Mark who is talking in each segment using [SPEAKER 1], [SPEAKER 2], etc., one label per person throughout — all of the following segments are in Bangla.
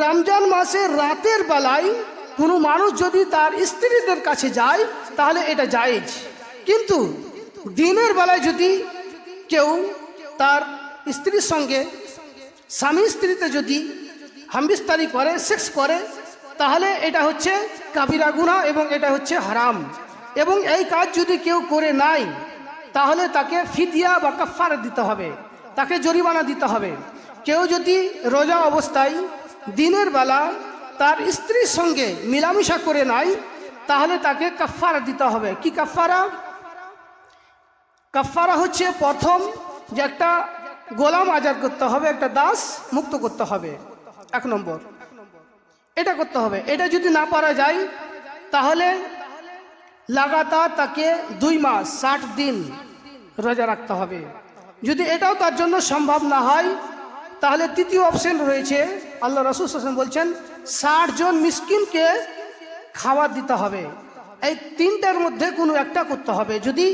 [SPEAKER 1] রমজান মাসের রাতের বেলায় কোনো মানুষ যদি তার স্ত্রীদের কাছে যায় তাহলে এটা জায়েজ, কিন্তু দিনের বেলায় যদি কেউ তার স্ত্রীর সঙ্গে স্বামী স্ত্রীতে যদি হামবিস্তারি করে, সেক্স করে, তাহলে এটা হচ্ছে কাবিরা গুনাহ এবং এটা হচ্ছে হারাম। এবং এই কাজ যদি কেউ করে নাই তাহলে তাকে ফিদিয়া বা কাফারা দিতে হবে, তাকে জরিমানা দিতে হবে। কেউ যদি রোজা অবস্থায় দিনের বেলা তার স্ত্রীর সঙ্গে মিলামিশা করে নাই তাহলে তাকে কাফারা দিতে হবে। কি কাফারা? কাফারা হচ্ছে প্রথম যে একটা গোলাম আজাদ করতে হবে, একটা দাস মুক্ত করতে হবে, 1 নম্বর এটা করতে হবে। এটা যদি না পারা যায় তাহলে লাগাতার তাকে 2 মাস 60 দিন রোজা রাখতে হবে। যদি এটাও তার জন্য সম্ভব না হয় তাহলে তৃতীয় অপশন রয়েছে, আল্লাহ রাসূল সাল্লাল্লাহু আলাইহি ওয়াসাল্লাম বলছেন 60 জন মিসকিনকে খাবার দিতে হবে। এই 3টার মধ্যে কোনো একটা করতে হবে যদি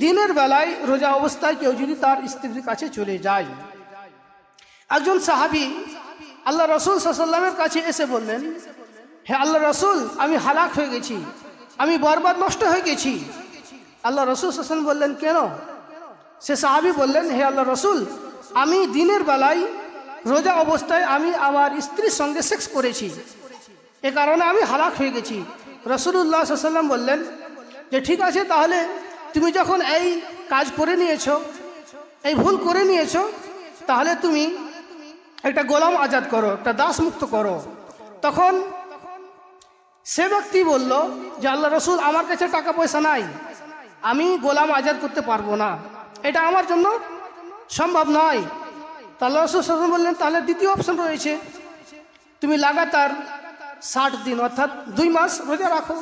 [SPEAKER 1] দিনের বেলায় রোজা অবস্থায় কেউ যদি তার স্ত্রীর কাছে চলে যায়। একজন সাহাবী আল্লাহ রাসূল সাল্লাল্লাহু আলাইহি ওয়াসাল্লামের কাছে এসে বললেন, হে আল্লাহ রাসূল, আমি হালাক হয়ে গেছি, আমি বরবাদ নষ্ট হয়ে গেছি। আল্লাহ রাসূল সাল্লাল্লাহু আলাইহি ওয়াসাল্লাম বললেন, কেন? সে সাহাবী বললেন, হে আল্লাহ রাসূল, আমি দিনের বেলায় রোজা অবস্থায় আমি আমার স্ত্রীর সঙ্গে সেক্স করেছি, এ কারণে আমি হালাক হয়ে গেছি। রাসূলুল্লাহ সাল্লাল্লাহু আলাইহি ওয়াসাল্লাম বললেন যে ঠিক আছে, তাহলে তুমি যখন এই কাজ করে নিয়েছো, এই ভুল করে নিয়েছো, তাহলে তুমি একটা গোলাম আজাদ করো, একটা দাস মুক্ত করো। তখন সে ব্যক্তি বলল যে আল্লাহ রাসূল, আমার কাছে টাকা পয়সা নাই, আমি গোলাম আজাদ করতে পারবো না, এটা আমার জন্য সম্ভব নয়। তা আল্লাহ রাসূল সাল্লাল্লাহু আলাইহি ওয়াসাল্লাম বললেন, তাহলে দ্বিতীয় অপশন রয়েছে, তুমি লাগাতার 60 দিন অর্থাৎ 2 মাস রোজা রাখো।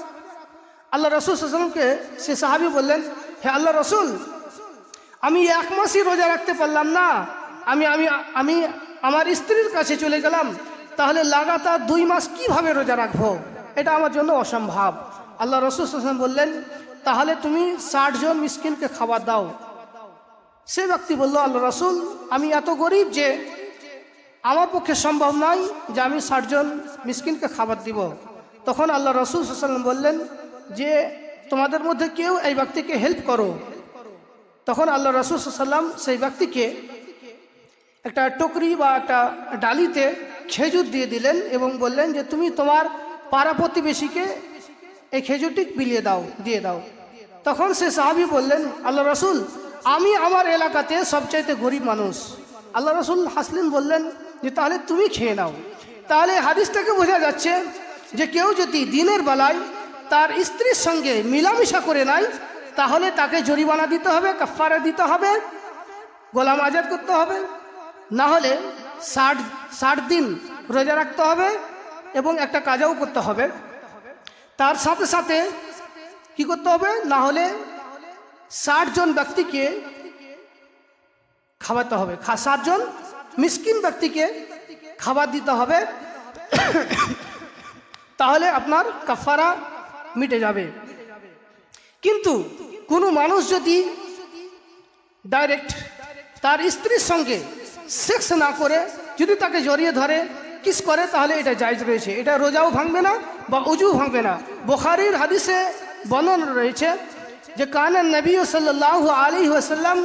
[SPEAKER 1] আল্লাহ রাসূল সাল্লাল্লাহু আলাইহি ওয়াসাল্লামকে সে সাহাবী বললেন, হে আল্লাহ রাসূল, আমি 1 মাসই রোজা রাখতে পারলাম না, আমি আমি আমি আমার স্ত্রীর কাছে চলে গেলাম, তাহলে লাগাতার 2 মাস কিভাবে রোজা রাখবো? এটা আমার জন্য অসম্ভব। আল্লাহ রাসূল সাল্লাল্লাহু আলাইহি ওয়াসাল্লাম বললেন, তাহলে তুমি 60 জন মিসকিনকে খাবার দাও। সে ব্যক্তি বলল, আল্লাহ রাসূল, আমি এত গরিব যে আমার পক্ষে সম্ভব নয় যে আমি 60 জন মিসকিনকে খাবার দিব। তখন আল্লাহ রাসূল সাল্লাল্লাহু আলাইহি ওয়াসাল্লাম বললেন যে তোমাদের মধ্যে কেউ এই ব্যক্তিকে হেল্প করো। তখন আল্লাহ রাসূল সাল্লাল্লাহু আলাইহি ওয়াসাল্লাম সেই ব্যক্তিকে একটা টকরি বা একটা ডালিতে খেজুর দিয়ে দিলেন এবং বললেন যে তুমি তোমার পাড়া প্রতিবেশীকে এই খেজুরটি বিলিয়ে দাও, দিয়ে দাও। তখন সে সাহাবী বললেন, আল্লাহ রাসূল, আমি আমার এলাকাতে সবচাইতে গরিব মানুষ। আল্লাহ রাসূল হাসলেন, বললেন যে তাহলে তুমি খেয়ে নাও। তাহলে হাদিস থেকে বোঝা যাচ্ছে যে কেউ যদি দিনের বেলায় তার স্ত্রীর সঙ্গে মিলামিশা করে নাই তাহলে তাকে জরিমানা দিতে হবে, কাফারা দিতে হবে, গোলাম আজাদ করতে হবে, না হলে 60 দিন রোজা রাখতে হবে এবং একটা কাজাও করতে হবে। তার সাথে সাথে কি করতে হবে? না হলে 60 জন ব্যক্তিকে খাওয়াতে হবে, 60 জন মিসকিন ব্যক্তিকে খাবার দিতে হবে, তাহলে আপনার কাফারা মিটে যাবে। কিন্তু কোনো মানুষ যদি ডাইরেক্ট তার স্ত্রীর সঙ্গে সেক্স না করে যদি তাকে জড়িয়ে ধরে, কিস করে, তাহলে এটা জায়েজ রয়েছে, এটা রোজাও ভাঙবে না বা উজু ভাঙবে না। বুখারীর হাদিসে বর্ণনা রয়েছে যে কানা নবী সাল্লাল্লাহু আলাইহি ওয়াসাল্লাম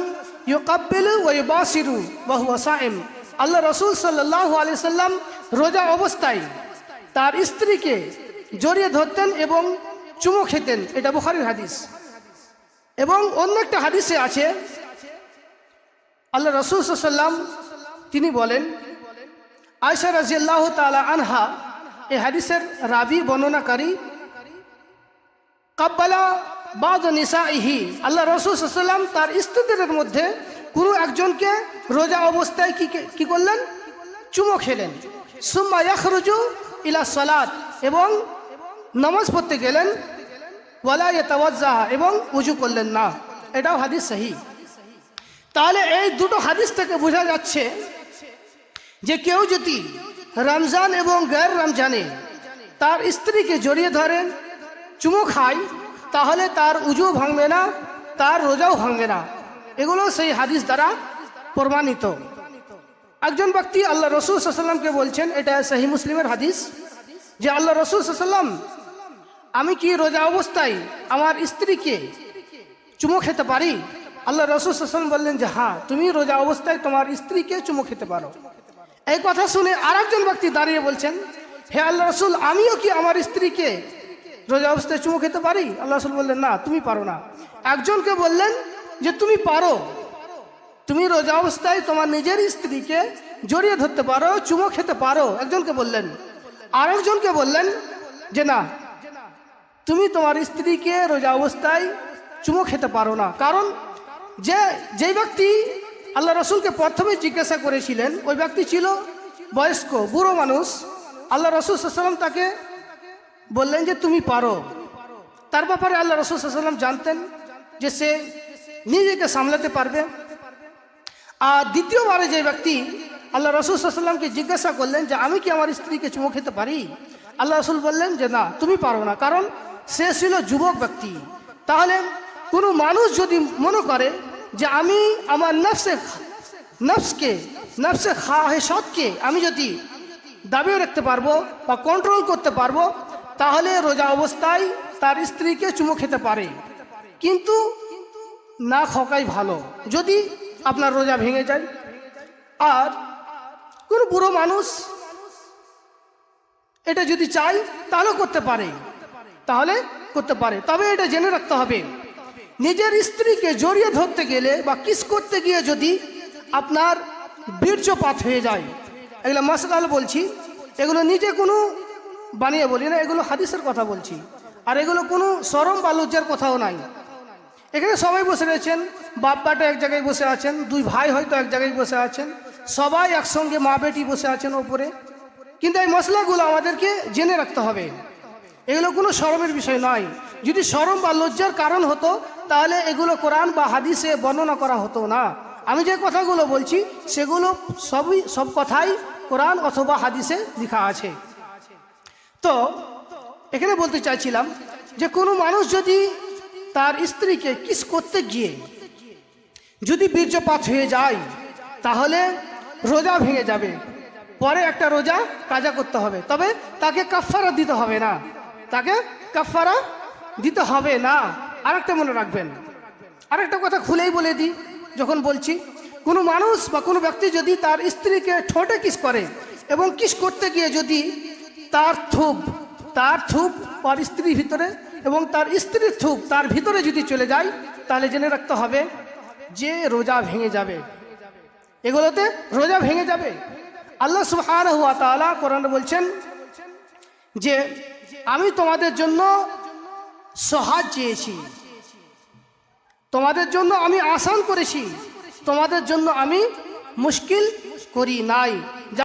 [SPEAKER 1] ইউকাব্বিলু ওয়া ইউবাসিরু ওয়া হুয়া সাইম। আল্লাহ রাসূল সাল্লাল্লাহু আলাইহি ওয়াসাল্লাম রোজা অবস্থায় তার স্ত্রীকে জড়িয়ে ধরতেন এবং চুমো খেতেন, এটা বুখারীর হাদিস। এবং অন্য একটা হাদিসে আছে আল্লাহ রাসূল সাল্লাল্লাহু আলাইহি ওয়াসাল্লাম তিনি বলেন, আয়েশা রাদিয়াল্লাহু তাআলা আনহা এই হাদিসের রাবি বর্ণনাকারী, কাব্বালা বাদ নিসাইহি, আল্লাহ রাসূল সাল্লাল্লাহু আলাইহি ওয়াসাল্লাম তার স্ত্রীদের মধ্যে কোনো একজনকে রোজা অবস্থায় কি করলেন? চুমো খেলেন। সুম্মা ইয়াখরুজু ইলা সালাত, এবং নামাজ পড়তে গেলেন, ওয়ালা ইয়াতাওয়াজ্জাহ, এবং ওযু করলেন না। এটাও হাদিস সহিহ। তাহলে এই দুটো হাদিস থেকে বোঝা যাচ্ছে যে কেউ যদি রমজান এবং গैर রমজানে তার স্ত্রীকে জড়িয়ে ধরেন, চুমো খায়, তাহলে তার উজু ভাঙবে না, তার রোজাও ভাঙবে না। এগুলো সেই হাদিস দ্বারা প্রমাণিত। একজন ব্যক্তি আল্লাহ রসুল সাল্লাল্লাহু আলাইহি ওয়াসাল্লামকে বলছেন, এটা সহিহ মুসলিমের হাদিস, যে আল্লাহ রসুল সাল্লাল্লাহু আলাইহি ওয়াসাল্লাম, আমি কি রোজা অবস্থায় আমার স্ত্রীকে চুমো খেতে পারি? আল্লাহ রসুল সাল্লাল্লাহু আলাইহি ওয়াসাল্লাম বললেন যে হ্যাঁ, তুমি রোজা অবস্থায় তোমার স্ত্রীকে চুমো খেতে পারো। এই কথা শুনে আরেকজন ব্যক্তি দাঁড়িয়ে বলছেন, হে আল্লাহ রসুল, আমিও কি আমার স্ত্রীকে রোজা অবস্থায় চুমো খেতে পারি? আল্লাহ রসুল বললেন না, তুমি পারো না। একজনকে বললেন যে তুমি পারো, তুমি রোজা অবস্থায় তোমার নিজের স্ত্রীকে জড়িয়ে ধরতে পারো, চুমো খেতে পারো, একজনকে বললেন। আরেকজনকে বললেন যে না, তুমি তোমার স্ত্রীকে রোজা অবস্থায় চুমো খেতে পারো না। কারণ যেই ব্যক্তি আল্লাহ রসুলকে প্রথমে জিজ্ঞাসা করেছিলেন, ওই ব্যক্তি ছিল বয়স্ক বুড়ো মানুষ। আল্লাহ রসুল সাল্লাল্লাহু আলাইহি ওয়াসাল্লাম তাকে বললেন যে তুমি পারো। তার ব্যাপারে আল্লাহ রসুল সাল্লাল্লাহু আলাইহি ওয়াসাল্লাম জানতেন যে সে নিজেকে সামলাতে পারবে। আর দ্বিতীয়বারে যে ব্যক্তি আল্লাহ রসুল সাল্লাল্লাহু আলাইহি ওয়াসাল্লামকে জিজ্ঞাসা করলেন যে আমি কি আমার স্ত্রীকে চুমো খেতে পারি? আল্লাহ রসুল বললেন যে না, তুমি পারো না, কারণ সে ছিল যুবক ব্যক্তি। তাহলে কোনো মানুষ যদি মনে করে যে আমি আমার নফসে খাহেশাতকে আমি যদি দাবিয়ে রাখতে পারবো বা কন্ট্রোল করতে পারবো, তাহলে রোজা অবস্থায় তার স্ত্রীকে চুমো খেতে পারে, কিন্তু না খাওয়াই ভালো যদি আপনার রোজা ভেঙে যায়। আর কোনো বুড়ো মানুষ এটা যদি চায় তাহলে করতে পারে, তবে এটা জেনে রাখতে হবে, নিজের স্ত্রীকে জড়িয়ে ধরতে গেলে বা কিস করতে গিয়ে যদি আপনার বীর্যপাত হয়ে যায়, এগুলো মাসআলা বলছি, এগুলো নিজে কোনো বানিয়ে বলি না, এগুলো হাদিসের কথা বলছি। আর এগুলো কোনো শরম বা লজ্জার কথাও নাই। এখানে সবাই বসে রয়েছেন, বাপ বেটা এক জায়গায় বসে আছেন, দুই ভাই হয়তো এক জায়গায় বসে আছেন, সবাই একসঙ্গে মা বেটি বসে আছেন ওপরে, কিন্তু এই মশলাগুলো আমাদেরকে জেনে রাখতে হবে। এগুলো কোনো শরমের বিষয় নয়। যদি শরম বা লজ্জার কারণ হতো তাহলে এগুলো কোরআন বা হাদিসে বর্ণনা করা হতো না। আমি যে কথাগুলো বলছি সেগুলো সব কথাই কোরআন অথবা হাদিসে লেখা আছে। তো এখানে বলতে চাইছিলাম যে কোনো মানুষ যদি তার স্ত্রীকে কিস করতে গিয়ে যদি বীর্যপাত হয়ে যায় তাহলে রোজা ভেঙে যাবে, পরে একটা রোজা কাজা করতে হবে, তবে তাকে কাফারা দিতে হবে না, আরেকটা মনে রাখবেন, আরেকটা কথা খুলেই বলে দিই যখন বলছি, কোনো মানুষ বা কোনো ব্যক্তি যদি তার স্ত্রীকে ঠোঁটে কিস করে এবং কিস করতে গিয়ে যদি তার থুপ তার স্ত্রীর ভিতরে এবং তার স্ত্রীর থুপ তার ভিতরে যদি চলে যায়, তাহলে জেনে রাখতে হবে যে রোজা ভেঙে যাবে, এগুলোতে রোজা ভেঙে যাবে। আল্লাহ সুবহানাহু ওয়া তাআলা কোরআনে বলছেন যে আমি তোমাদের জন্য সহজ চেয়েছি, তোমাদের জন্য আমি আসান করেছি, তোমাদের জন্য আমি মুশকিল করি নাই।